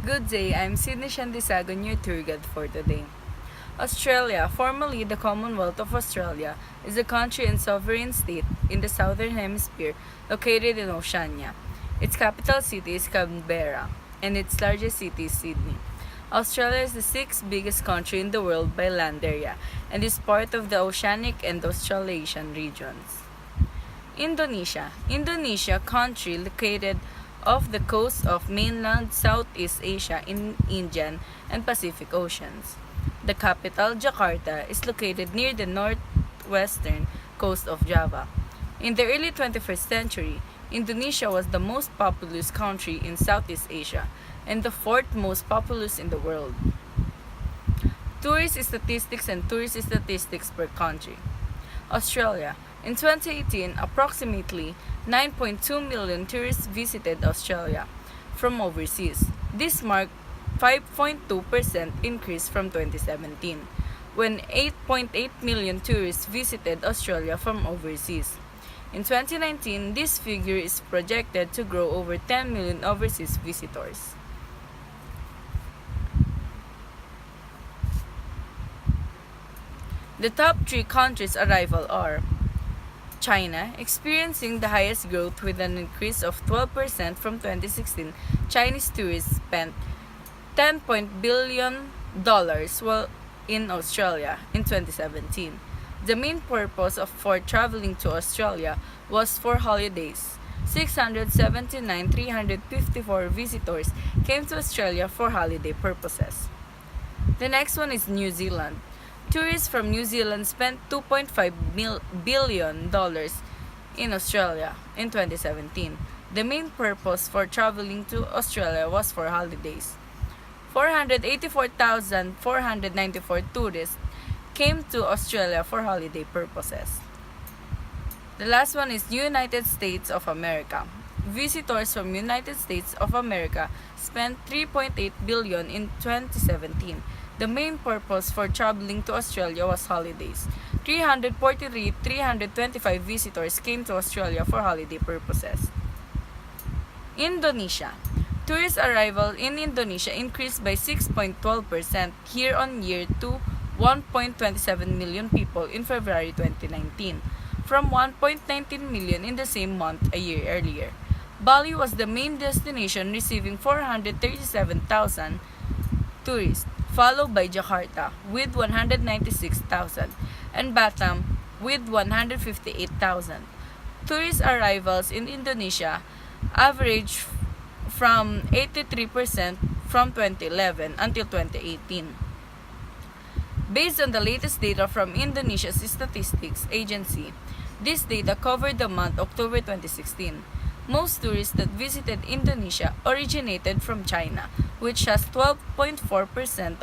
Good day, I'm Sydney Shandisagan, your tour guide for today. Australia, formerly the Commonwealth of Australia, is a country and sovereign state in the southern hemisphere located in Oceania. Its capital city is Canberra, and its largest city is Sydney. Australia is the sixth biggest country in the world by land area and is part of the Oceanic and Australasian regions. Indonesia, country located off the coast of mainland Southeast Asia in Indian and Pacific Oceans. The capital, Jakarta, is located near the northwestern coast of Java. In the early 21st century, Indonesia was the most populous country in Southeast Asia and the fourth most populous in the world. Tourist statistics and tourist statistics per country. Australia. In 2018, approximately 9.2 million tourists visited Australia from overseas. This marked 5.2% increase from 2017, when 8.8 million tourists visited Australia from overseas. In 2019, this figure is projected to grow over 10 million overseas visitors. The top three countries' arrival are China, experiencing the highest growth with an increase of 12% from 2016. Chinese tourists spent $10 billion while in Australia in 2017. The main purpose for traveling to Australia was for holidays. 679,354 visitors came to Australia for holiday purposes. The next one is New Zealand. Tourists from New Zealand spent $2.5 billion in Australia in 2017. The main purpose for traveling to Australia was for holidays. 484,494 tourists came to Australia for holiday purposes. The last one is United States of America. Visitors from United States of America spent $3.8 billion in 2017. The main purpose for traveling to Australia was holidays. 325 visitors came to Australia for holiday purposes. Indonesia. Tourist arrival in Indonesia increased by 6.12% year-on-year to 1.27 million people in February 2019, from 1.19 million in the same month a year earlier. Bali was the main destination, receiving 437,000 tourists, followed by Jakarta with 196,000 and Batam with 158,000. Tourist arrivals in Indonesia averaged from 83% from 2011 until 2018. Based on the latest data from Indonesia's statistics agency, this data covered the month October 2016. Most tourists that visited Indonesia originated from China, which has 12.4%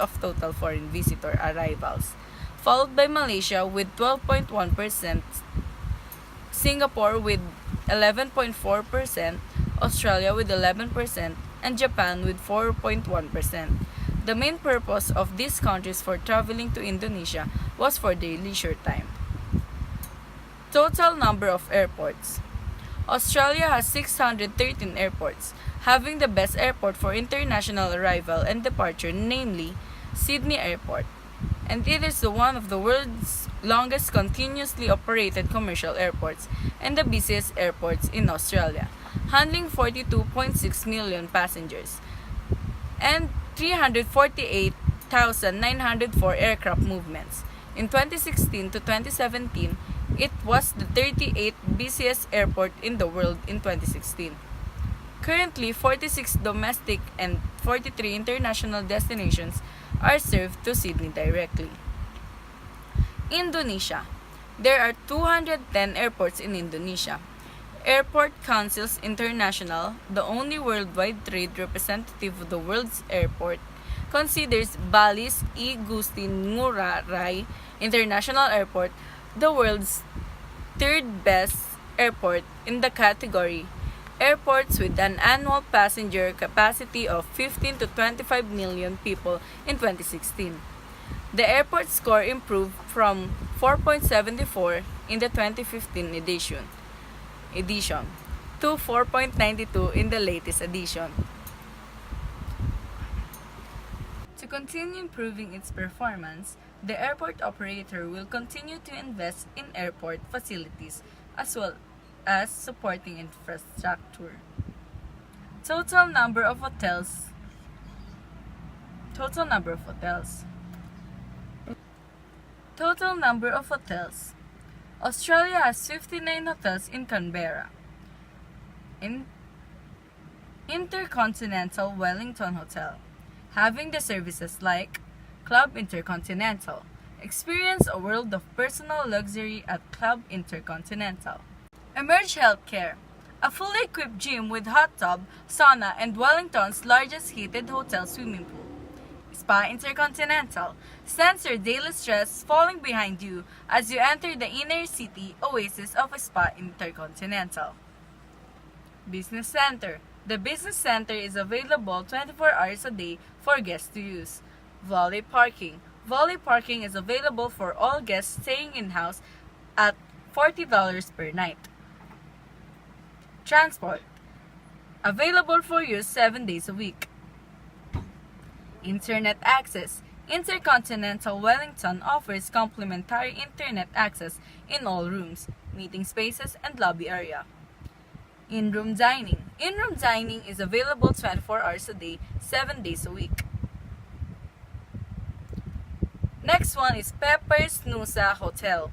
of total foreign visitor arrivals, followed by Malaysia with 12.1%, Singapore with 11.4%, Australia with 11%, and Japan with 4.1%. The main purpose of these countries for traveling to Indonesia was for their leisure time. Total number of airports. Australia has 613 airports, having the best airport for international arrival and departure, namely Sydney Airport, and it is one of the world's longest continuously operated commercial airports and the busiest airports in Australia, handling 42.6 million passengers and 348,904 aircraft movements. In 2016 to 2017, it was the 38th busiest airport in the world in 2016. Currently, 46 domestic and 43 international destinations are served to Sydney directly. Indonesia. There are 210 airports in Indonesia. Airport Councils International, the only worldwide trade representative of the world's airport, considers Bali's Igusti Ngurah Rai International Airport the world's third best airport in the category airports with an annual passenger capacity of 15 to 25 million people in 2016. The airport score improved from 4.74 in the 2015 edition to 4.92 in the latest edition. continue improving its performance, the airport operator will continue to invest in airport facilities as well as supporting infrastructure. Total number of hotels. Total number of hotels. Total number of hotels. Australia has 59 hotels in Canberra. In Intercontinental Wellington Hotel, having the services like Club Intercontinental. Experience a world of personal luxury at Club Intercontinental. Emerge Healthcare, a fully equipped gym with hot tub, sauna, and Wellington's largest heated hotel swimming pool. Spa Intercontinental, sense your daily stress falling behind you as you enter the inner city oasis of a Spa Intercontinental. Business Center. The Business Center is available 24 hours a day for guests to use. Valet Parking. Valet parking is available for all guests staying in-house at $40 per night. Transport. Available for use 7 days a week. Internet access. Intercontinental Wellington offers complimentary internet access in all rooms, meeting spaces, and lobby area. In-room dining. In-room dining is available 24 hours a day, 7 days a week. Next one is Pepper's Nusa Hotel.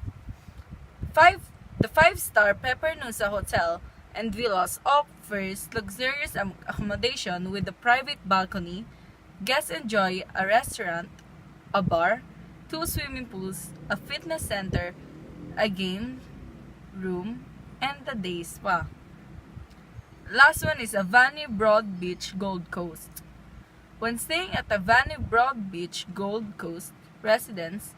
The 5-star Pepper Nusa Hotel and Villas offers luxurious accommodation with a private balcony. Guests enjoy a restaurant, a bar, 2 swimming pools, a fitness center, a game room, and a day spa. Last one is Avani Broad Beach Gold Coast. When staying at Avani Broad Beach Gold Coast residence,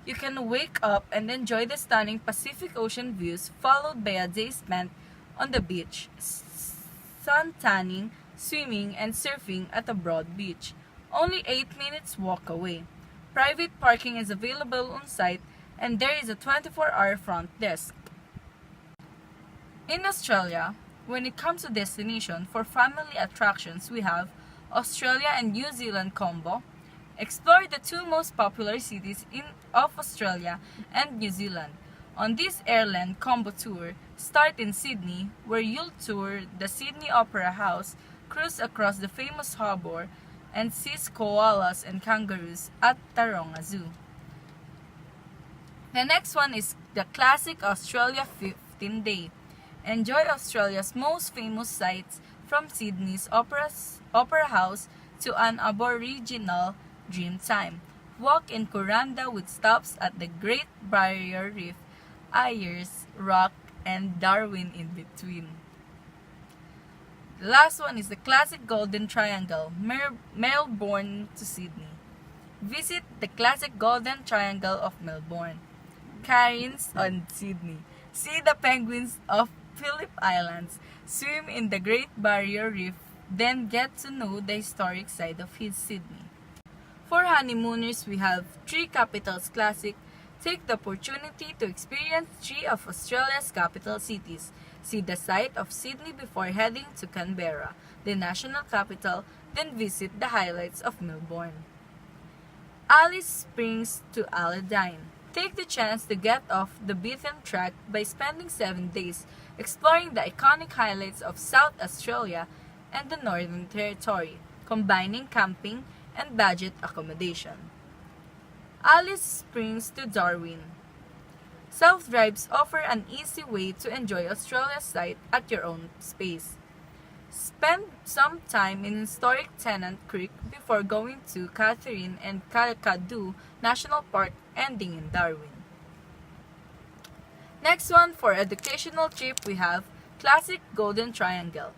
you can wake up and enjoy the stunning Pacific Ocean views followed by a day spent on the beach, sun tanning, swimming, and surfing at a broad beach. Only 8 minutes walk away. Private parking is available on site and there is a 24-hour front desk. In Australia, when it comes to destination for family attractions, we have Australia and New Zealand combo. Explore the 2 most popular cities of Australia and New Zealand. On this airline combo tour, start in Sydney, where you'll tour the Sydney Opera House, cruise across the famous harbour, and see koalas and kangaroos at Taronga Zoo. The next one is the classic Australia 15-day. Enjoy Australia's most famous sights from Sydney's Opera House to an Aboriginal Dreamtime. Walk in Kuranda with stops at the Great Barrier Reef, Ayers Rock, and Darwin in between. The last one is the classic Golden Triangle, Melbourne to Sydney. Visit the classic Golden Triangle of Melbourne, Cairns on Sydney. See the penguins of Phillip Islands, swim in the Great Barrier Reef, then get to know the historic side of his Sydney. For honeymooners, we have 3 Capitals Classic. Take the opportunity to experience 3 of Australia's capital cities. See the site of Sydney before heading to Canberra, the national capital, then visit the highlights of Melbourne. Alice Springs to Aladdin. Take the chance to get off the beaten track by spending 7 days exploring the iconic highlights of South Australia and the Northern Territory, combining camping and budget accommodation. Alice Springs to Darwin. South drives offer an easy way to enjoy Australia's sight at your own pace. Spend some time in historic Tennant Creek before going to Catherine and Kakadu National Park, ending in Darwin. Next one, for educational trip, we have Classic Golden Triangle.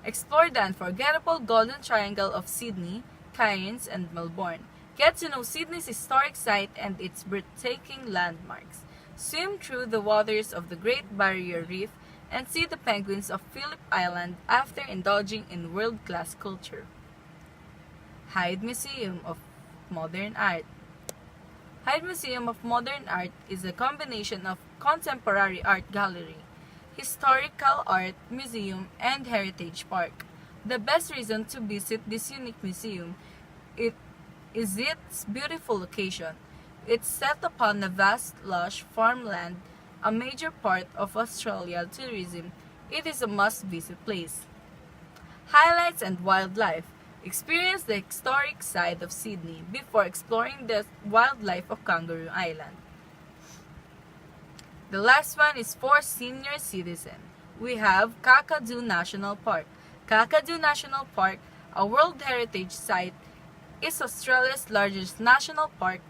Explore the unforgettable Golden Triangle of Sydney, Cairns, and Melbourne. Get to know Sydney's historic site and its breathtaking landmarks. Swim through the waters of the Great Barrier Reef and see the penguins of Phillip Island after indulging in world-class culture. Hyde Museum of Modern Art. Hyde Museum of Modern Art is a combination of contemporary art gallery, historical art museum, and heritage park. The best reason to visit this unique museum is its beautiful location. It's set upon a vast, lush farmland, a major part of Australian tourism. It is a must-visit place. Highlights and wildlife. Experience the historic side of Sydney before exploring the wildlife of Kangaroo Island. The last one is for senior citizen. We have Kakadu National Park. Kakadu National Park, a World Heritage Site, is Australia's largest national park.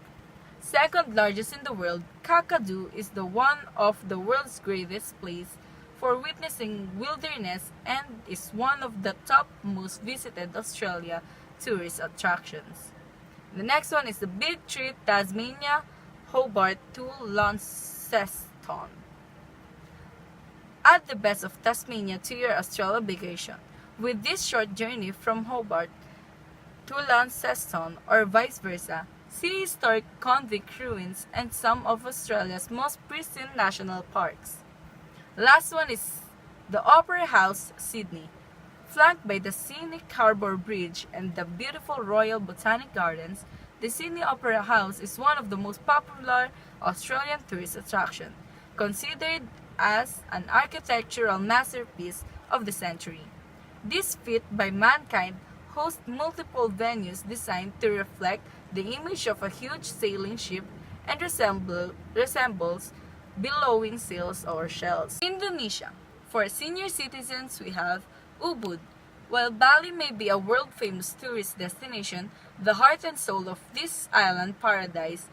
Second largest in the world, Kakadu is the one of the world's greatest place for witnessing wilderness and is one of the top most visited Australia tourist attractions. The next one is the Big Trip Tasmania, Hobart to Launceston. Add the best of Tasmania to your Australia vacation. With this short journey from Hobart to Launceston or vice versa, see historic convict ruins and some of Australia's most pristine national parks. Last one is the Opera House, Sydney. Flanked by the scenic Harbour Bridge and the beautiful Royal Botanic Gardens, the Sydney Opera House is one of the most popular Australian tourist attractions, considered as an architectural masterpiece of the century. This feat by mankind hosts multiple venues designed to reflect the image of a huge sailing ship and resembles billowing sails or shells. Indonesia. For senior citizens, we have Ubud. While Bali may be a world-famous tourist destination, the heart and soul of this island paradise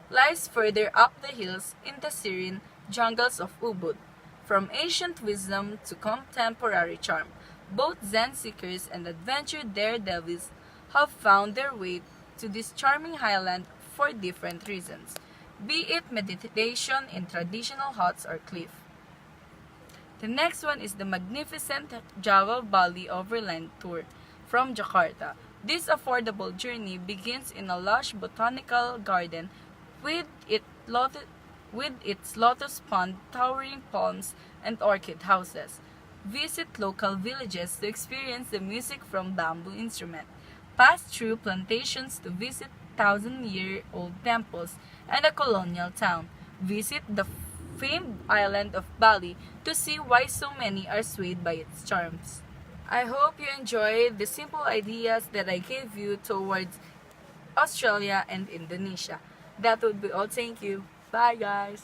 lies further up the hills in the serene jungles of Ubud. From ancient wisdom to contemporary charm, both Zen seekers and adventure daredevils have found their way to this charming highland for different reasons, be it meditation in traditional huts or cliff. The next one is the magnificent Java Bali Overland Tour from Jakarta. This affordable journey begins in a lush botanical garden with, with its lotus pond, towering palms, and orchid houses. Visit local villages to experience the music from bamboo instruments. Pass through plantations to visit thousand-year-old temples and a colonial town. Visit the famed island of Bali to see why so many are swayed by its charms. I hope you enjoyed the simple ideas that I gave you towards Australia and Indonesia. That would be all. Thank you. Bye, guys.